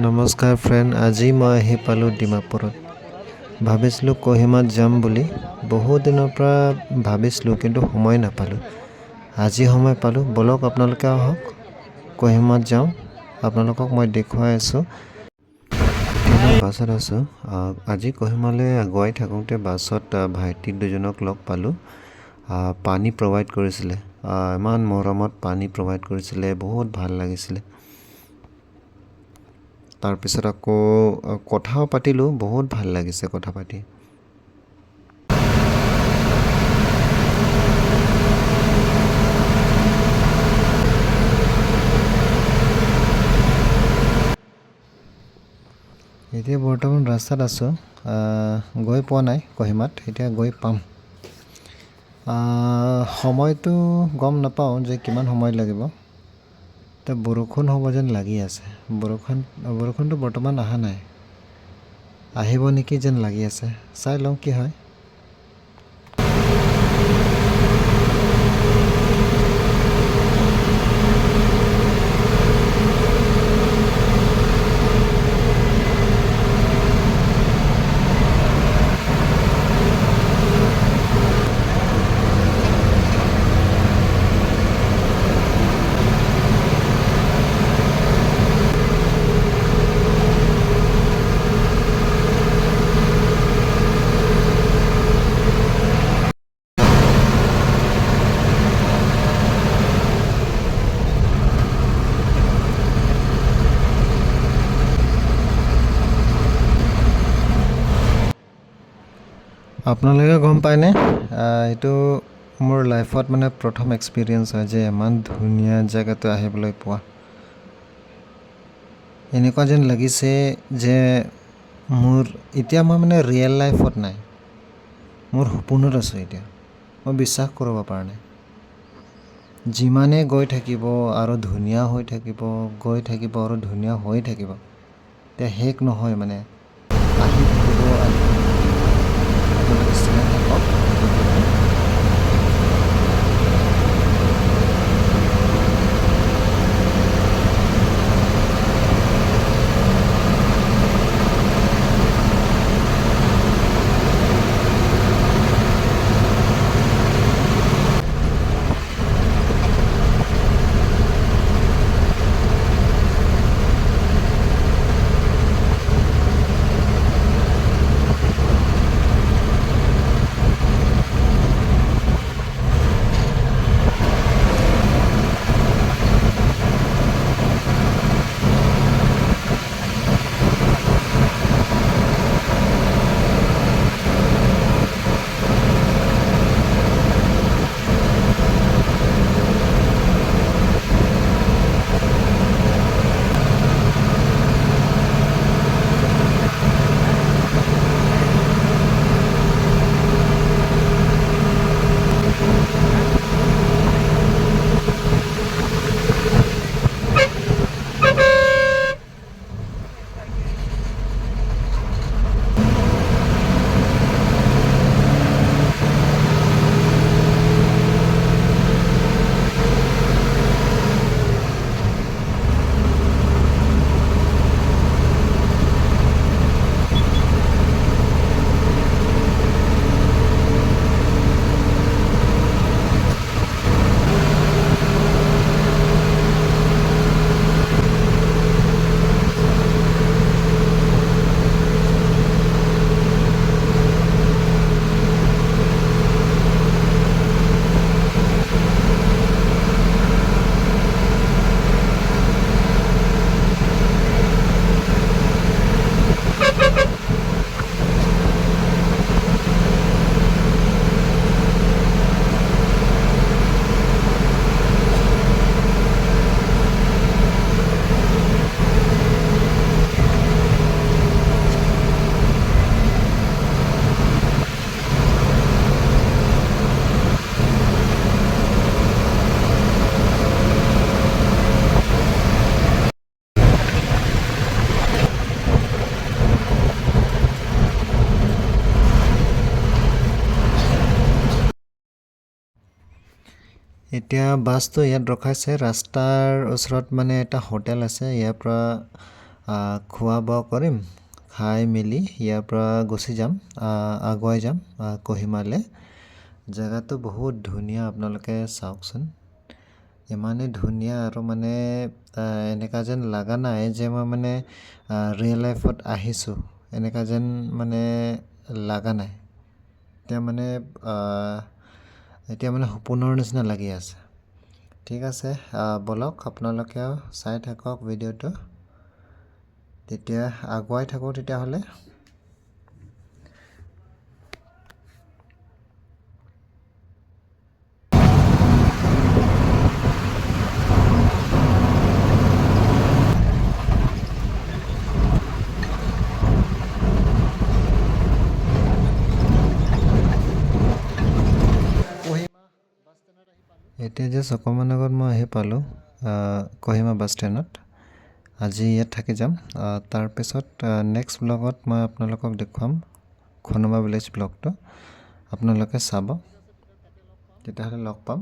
নমস্কাৰ ফ্ৰেণ্ড, আজি মই আহি পালোঁ ডিমাপুৰত। ভাবিছিলোঁ কহিমাত যাম বুলি, বহুত দিনৰ পৰা ভাবিছিলোঁ কিন্তু সময় নাপালোঁ। আজি সময় পালোঁ। ব'লক আপোনালোকে আহক, কহিমাত যাওঁ। আপোনালোকক মই দেখুৱাই আছোঁ। মই বাছত আছোঁ। আজি কহিমালৈ আগুৱাই থাকোঁতে বাছত ভাইটি দুজনক লগ পালোঁ। পানী প্ৰভাইড কৰিছিলে, ইমান মৰমত পানী প্ৰভাইড কৰিছিলে, বহুত ভাল লাগিছিলে। তাৰপিছত আকৌ কথাও পাতিলোঁ, বহুত ভাল লাগিছে কথা পাতি। এতিয়া বৰ্তমান ৰাস্তাত আছোঁ, গৈ পোৱা নাই কহিমাত, এতিয়া গৈ পাম। সময়টো গম নাপাওঁ যে কিমান সময় লাগিব। এতিয়া বৰষুণ হ'ব যেন লাগি আছে। বৰষুণটো বৰ্তমান অহা নাই, আহিব নেকি যেন লাগি আছে। চাই লওঁ কি হয়। আপোনালোকে গম পায়নে, এইটো মোৰ লাইফত মানে প্ৰথম এক্সপিৰিয়েঞ্চ হয় যে ইমান ধুনীয়া জেগাটো আহিবলৈ পোৱা। এনেকুৱা যেন লাগিছে যে মোৰ এতিয়া মই মানে ৰিয়েল লাইফত নাই, মোৰ সপোনত আছোঁ এতিয়া। মই বিশ্বাস কৰিব পৰা নাই। যিমানে গৈ থাকিব আৰু ধুনীয়া হৈ থাকিব, গৈ থাকিব আৰু ধুনীয়া হৈ থাকিব, এতিয়া শেষ নহয় মানে, আহি থাকিব, আহি থাকিব। আপোনালোকে চাই থাকক। এতিয়া বাছটো ইয়াত ৰখাইছে, ৰাস্তাৰ ওচৰত মানে এটা হোটেল আছে। ইয়াৰ পৰা খোৱা বোৱা কৰিম, খাই মেলি ইয়াৰ পৰা গুচি যাম, আগুৱাই যাম কহিমালৈ। জেগাটো বহুত ধুনীয়া, আপোনালোকে চাওকচোন। ইমানেই ধুনীয়া আৰু মানে এনেকুৱা যেন লগা নাই যে মই মানে ৰিয়েল লাইফত আহিছোঁ, এনেকুৱা যেন মানে লগা নাই। এতিয়া মানে সপোনৰ নিচিনা লাগি আছে। ঠিক আছে, ব'লক আপোনালোকেও চাই থাকক ভিডিঅ'টো। তেতিয়া আগুৱাই থাকোঁ তেতিয়াহ'লে। এতিয়া যে অকণমান আগত মই আহি পালোঁ কহিমা বাছ ষ্টেণ্ডত। আজি ইয়াত থাকি যাম। তাৰপিছত নেক্সট ব্লগত মই আপোনালোকক দেখুৱাম খনুমা ভিলেজ ব্লগটো। আপোনালোকে চাব, তেতিয়াহ'লে লগ পাম।